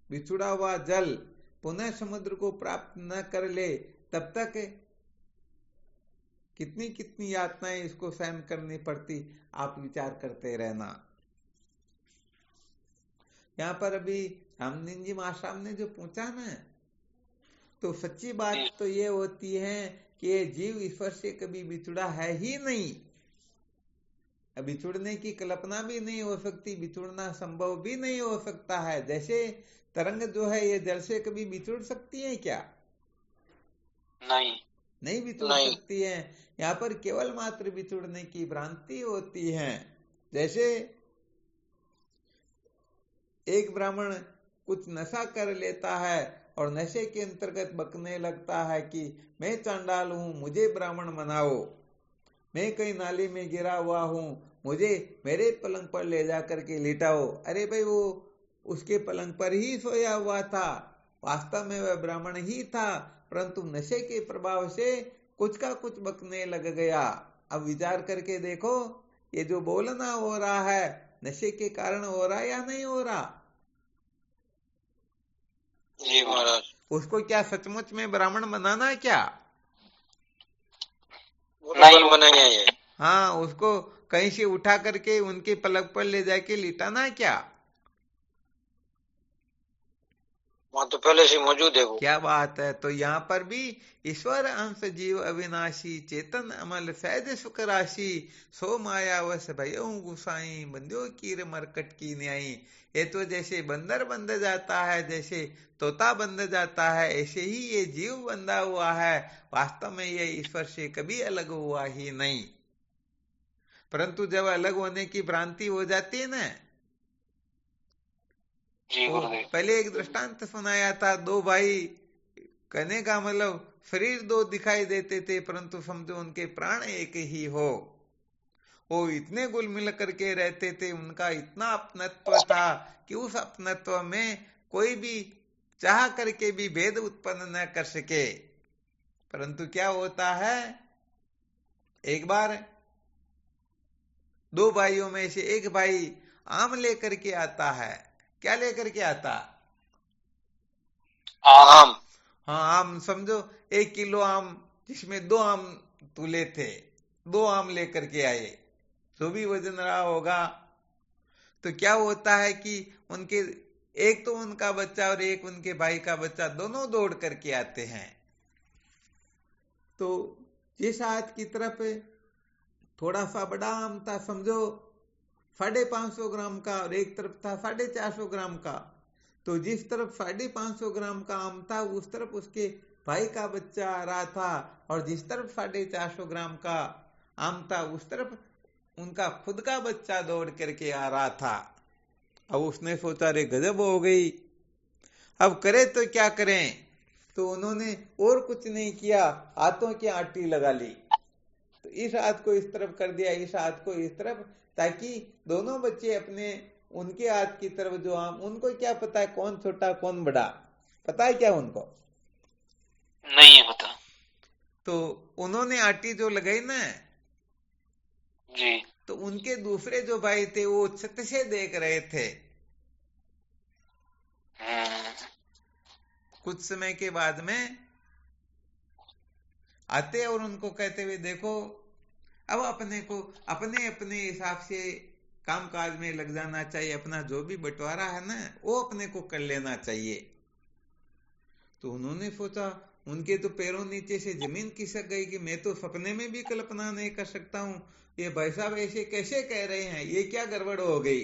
S2: बिछुड़ा हुआ जल पुनः समुद्र को प्राप्त न कर ले तब तक कितनी कितनी यातनाएं इसको सहन करनी पड़ती, आप विचार करते रहना। यहाँ पर अभी रामदीन जी महाराज ने जो पूछा ना, तो सच्ची बात तो ये होती है कि ये जीव ईश्वर से कभी बिछुड़ा है ही नहीं। बिछुड़ने की कल्पना भी नहीं हो सकती, बिछुड़ना संभव भी नहीं हो सकता है। जैसे तरंग जो है ये जल से कभी बिछुड़ सकती है क्या? नहीं बिछुड़ सकती है। यहाँ पर केवल मात्र बिछुड़ने की भ्रांति होती है। जैसे एक ब्राह्मण कुछ नशा कर लेता है और नशे के अंतर्गत बकने लगता है कि मैं चांडाल हूं, मुझे ब्राह्मण मनाओ, मैं कहीं नाली में गिरा हुआ हूं, मुझे मेरे पलंग पर ले जा करके लिटाओ। अरे भाई, वो उसके पलंग पर ही सोया हुआ था, वास्तव में वह ब्राह्मण ही था, परंतु नशे के प्रभाव से कुछ का कुछ बकने लग गया। अब विचार करके देखो, ये जो बोलना हो रहा है नशे के कारण हो रहा है या नहीं हो रहा?
S5: जी महाराज।
S2: उसको क्या सचमुच में ब्राह्मण बनाना है क्या?
S5: नहीं बनाया है।
S2: हाँ, उसको कहीं से उठा करके उनके पलक पर ले जाके लिटाना है क्या?
S5: वहाँ तो पहले से मौजूद है वो।
S2: क्या बात है। तो यहाँ पर भी ईश्वर अंश जीव अविनाशी चेतन अमल सहज सुख राशि सो माया वश भयो गुसाई बंध्यो कीर मरकट की न्यायी। ये तो जैसे बंदर बंध जाता है, जैसे तोता बंध जाता है, ऐसे ही ये जीव बंधा हुआ है। वास्तव में ये ईश्वर से कभी अलग हुआ ही नहीं। परंतु जब अलग होने की भ्रांति हो जाती है ना, तो पहले एक दृष्टांत सुनाया था, दो भाई, कहने का मतलब शरीर दो दिखाई देते थे परंतु समझो उनके प्राण एक ही हो। वो इतने गुल मिल करके रहते थे, उनका इतना अपनत्व था कि उस अपनत्व में कोई भी चाह करके भी भेद उत्पन्न न कर सके। परंतु क्या होता है, एक बार दो भाइयों में से एक भाई आम लेकर के आता है। क्या लेकर के आता?
S5: आम।
S2: हाँ, आम समझो 1 किलो आम, जिसमें 2 आम तुले थे, 2 आम लेकर के आए, जो भी वजन रहा होगा। तो क्या होता है कि उनके एक तो उनका बच्चा और एक उनके भाई का बच्चा दोनों दौड़ करके आते हैं। तो जिस हाथ की तरफ थोड़ा सा बड़ा आम था, समझो 550 ग्राम का, और एक तरफ था 450 ग्राम का, तो जिस तरफ 550 ग्राम का आम था उस तरफ उसके भाई का बच्चा आ रहा था, और जिस तरफ 450 ग्राम का आम था उस तरफ उनका खुद का बच्चा दौड़ करके आ रहा था। अब उसने सोचा, रे गजब हो गई, अब करे तो क्या करें। तो उन्होंने और कुछ नहीं किया, हाथों की आटी लगा ली। तो इस हाथ को इस तरफ कर दिया, इस हाथ को इस तरफ, ताकि दोनों बच्चे अपने उनके हाथ की तरफ जो आम, उनको क्या पता है कौन छोटा कौन बड़ा? पता है क्या उनको?
S3: नहीं पता।
S2: तो उन्होंने आटी जो लगाई ना
S3: जी,
S2: तो उनके दूसरे जो भाई थे वो छत से देख रहे थे। कुछ समय के बाद में आते और उनको कहते हुए, देखो अब अपने को अपने अपने हिसाब से काम काज में लग जाना चाहिए, अपना जो भी बंटवारा है ना वो अपने को कर लेना चाहिए। तो उन्होंने सोचा, उनके तो पैरों नीचे से जमीन खिसक गई कि मैं तो सपने में भी कल्पना नहीं कर सकता हूँ, ये भाई साहब ऐसे कैसे कह रहे हैं, ये क्या गड़बड़ हो गई।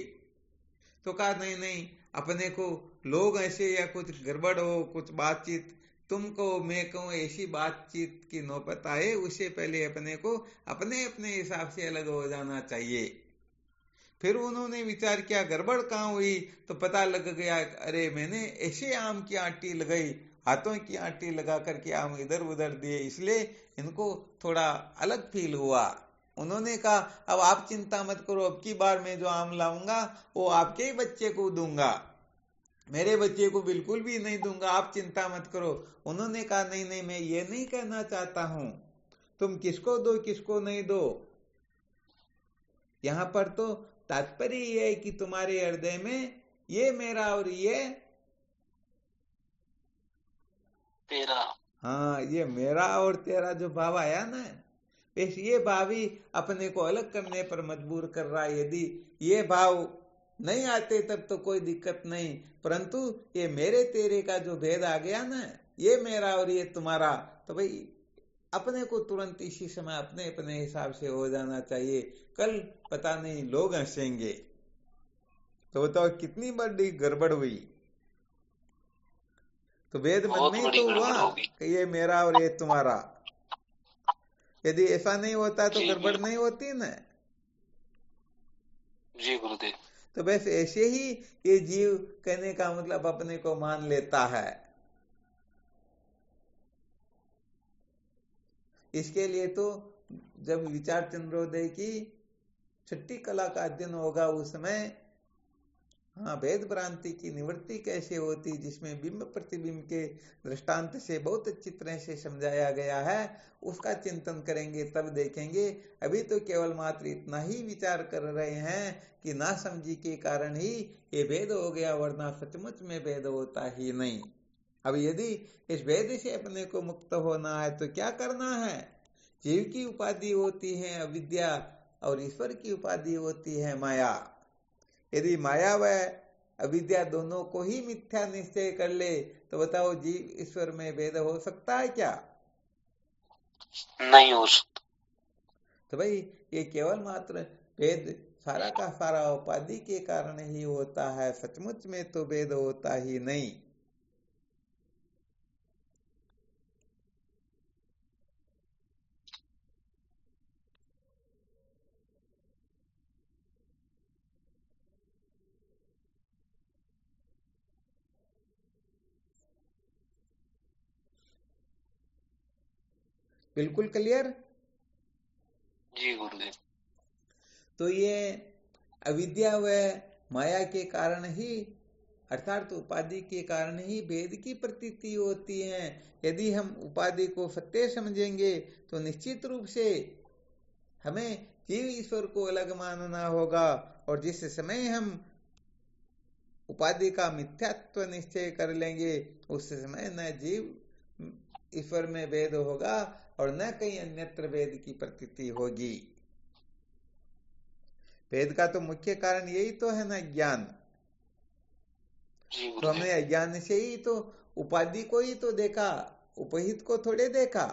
S2: तो कहा नहीं नहीं, अपने को लोग ऐसे या कुछ गड़बड़ हो, कुछ बातचीत तुमको मैं कहूँ ऐसी बातचीत की नौबत आए, उससे पहले अपने को अपने अपने हिसाब से अलग हो जाना चाहिए। फिर उन्होंने विचार किया गड़बड़ कहाँ हुई, तो पता लग गया अरे मैंने ऐसे आम की आटी लगाई, हाथों की आटी लगा करके आम इधर उधर दिए, इसलिए इनको थोड़ा अलग फील हुआ। उन्होंने कहा अब आप चिंता मत करो, अब की बार मैं जो आम लाऊंगा वो आपके ही बच्चे को दूंगा, मेरे बच्चे को बिल्कुल भी नहीं दूंगा, आप चिंता मत करो। उन्होंने कहा नहीं नहीं, मैं ये नहीं कहना चाहता हूं तुम किसको दो किसको नहीं दो, यहां पर तो तात्पर्य ये है कि तुम्हारे हृदय में ये मेरा और ये
S5: तेरा,
S2: हाँ ये मेरा और तेरा जो भाव आया ना, बस ये भाव ही अपने को अलग करने पर मजबूर कर रहा है। यदि ये भाव नहीं आते तब तो कोई दिक्कत नहीं, परंतु ये मेरे तेरे का जो भेद आ गया ना, ये मेरा और ये तुम्हारा, तो भाई अपने को तुरंत इसी समय अपने अपने हिसाब से हो जाना चाहिए, कल पता नहीं लोग हंसेंगे। तो बताओ कितनी बड़ी गड़बड़ हुई। तो वेद मन में तो हुआ कि ये मेरा और ये तुम्हारा, यदि ऐसा नहीं होता तो गड़बड़ नहीं होती ना।
S3: जी गुरुदेव।
S2: तो बस ऐसे ही ये जीव कहने का मतलब अपने को मान लेता है। इसके लिए तो जब विचार चंद्रोदय की छठी कला का अध्ययन होगा उस समय हाँ भेद भ्रांति की निवृत्ति कैसे होती, जिसमें बिंब प्रतिबिंब के दृष्टांत से बहुत अच्छी तरह से समझाया गया है, उसका चिंतन करेंगे तब देखेंगे। अभी तो केवल मात्र इतना ही विचार कर रहे हैं कि ना समझी के कारण ही ये भेद हो गया, वरना सचमुच में भेद होता ही नहीं। अब यदि इस भेद से अपने को मुक्त होना है तो क्या करना है। जीव की उपाधि होती है अविद्या और ईश्वर की उपाधि होती है माया। यदि माया व अविद्या दोनों को ही मिथ्या निश्चय कर ले तो बताओ जीव ईश्वर में भेद हो सकता है क्या?
S3: नहीं हो सकता।
S2: तो भाई ये केवल मात्र भेद सारा का सारा उपाधि के कारण ही होता है, सचमुच में तो भेद होता ही नहीं। बिल्कुल क्लियर।
S3: जी गुरुदेव।
S2: तो ये अविद्या व माया के कारण ही अर्थात उपाधि के कारण ही भेद की प्रतीति होती है। यदि हम उपाधि को सत्य समझेंगे तो निश्चित रूप से हमें जीव ईश्वर को अलग मानना होगा, और जिस समय हम उपाधि का मिथ्यात्व निश्चय कर लेंगे उस समय न जीव ईश्वर में भेद होगा और न कहीं अन्यत्र भेद की प्रतीति होगी। भेद का तो मुख्य कारण यही तो है ना, ज्ञान। तो हमने अज्ञान से ही तो उपाधि को ही तो देखा, उपहित को थोड़े देखा।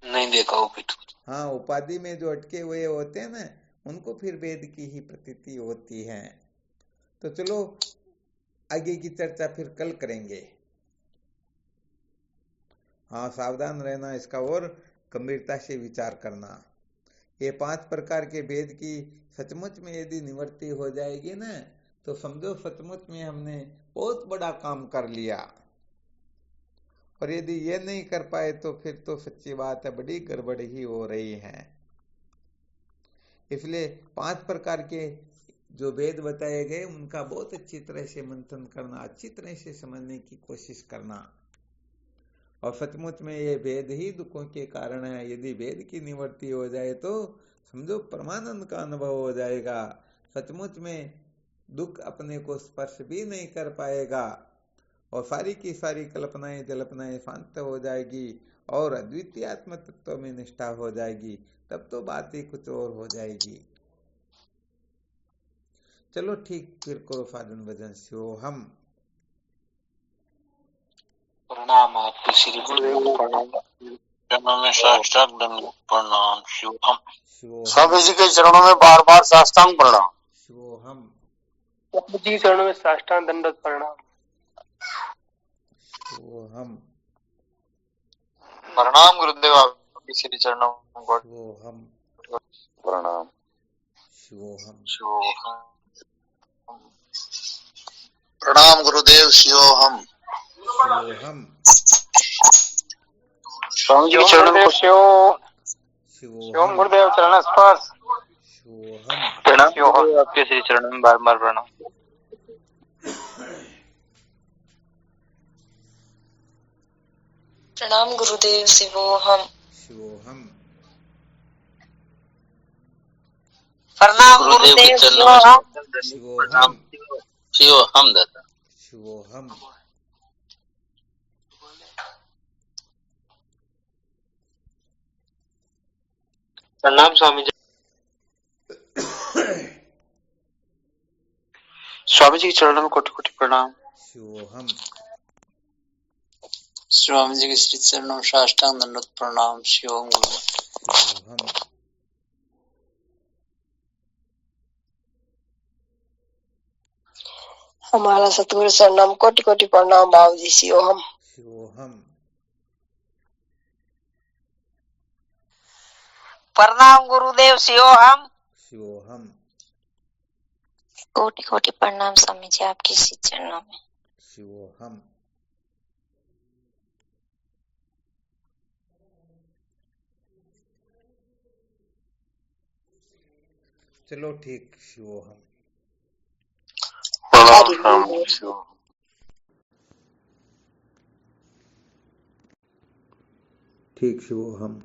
S3: नहीं देखा उपहित।
S2: हाँ उपाधि में जो अटके हुए होते हैं ना उनको फिर भेद की ही प्रतीति होती है। तो चलो आगे की चर्चा फिर कल करेंगे। हाँ सावधान रहना, इसका और गंभीरता से विचार करना। ये 5 प्रकार के भेद की सचमुच में यदि निवृत्ति हो जाएगी ना तो समझो सचमुच में हमने बहुत बड़ा काम कर लिया, और यदि ये नहीं कर पाए तो फिर तो सच्ची बात है बड़ी गड़बड़ ही हो रही है। इसलिए 5 प्रकार के जो भेद बताए गए उनका बहुत अच्छी तरह से मंथन करना, अच्छी तरह से समझने की कोशिश करना, और सचमुच में ये भेद ही दुखों के कारण है। यदि भेद की निवृत्ति हो जाए तो समझो परमानंद का अनुभव हो जाएगा, सचमुच में दुख अपने को स्पर्श भी नहीं कर पाएगा, और सारी की सारी कल्पनाएं जल्पनाएं शांत हो जाएगी और अद्वितीय आत्म तत्व में निष्ठा हो जाएगी। तब तो बात ही कुछ और हो जाएगी। चलो ठीक, फिर करो साधन भजन से हम
S3: प्रणाम आपके श्री
S5: चरणों में साष्टांग दंडवत प्रणाम। शिवोहम।
S2: शिवोहम
S1: स्वामी जी के चरणों में बार बार साष्टांग प्रणाम।
S2: शिवोहम
S6: स्वामी जी के चरणों में साष्टांग दंडवत प्रणाम।
S2: शिवोहम
S7: प्रणाम गुरुदेव आपके श्री चरणों को
S2: शिवोहम
S7: प्रणाम।
S2: शिवोहम
S7: शिवोहम।
S1: प्रणाम गुरुदेव शिवोहम।
S2: शिवोहम
S7: स्वामी जी के चरणों में
S2: शिवोहम
S6: गुरुदेव चरण स्पर्श।
S2: शिवोहम
S7: प्रणाम गुरुदेव आपके श्री चरणों में बार बार प्रणाम।
S4: प्रणाम गुरुदेव शिवोहम।
S2: शिवोहम
S5: प्रणाम गुरुदेव के चरणों में
S2: शिवोहम
S5: शिवोहम दादा।
S2: शिवोहम
S7: प्रणाम स्वामी जी। स्वामी जी के चरणों में कोटि कोटि प्रणाम।
S2: शिवोहम
S5: स्वामी जी के श्री चरणों में साष्टांग दंडवत प्रणाम। शिवोहम।
S2: शिवोहम
S8: हमारा सतगुरु शरणम कोटि कोटि प्रणाम बाबूजी। शिवोहम।
S2: शिवोहम
S5: प्रणाम गुरुदेव। शिवोहम।
S2: शिवोहम
S4: कोटि कोटि प्रणाम स्वामी जी आपके श्री चरणों में।
S2: शिवोहम चलो ठीक। शिवोहम ठीक। शिवोहम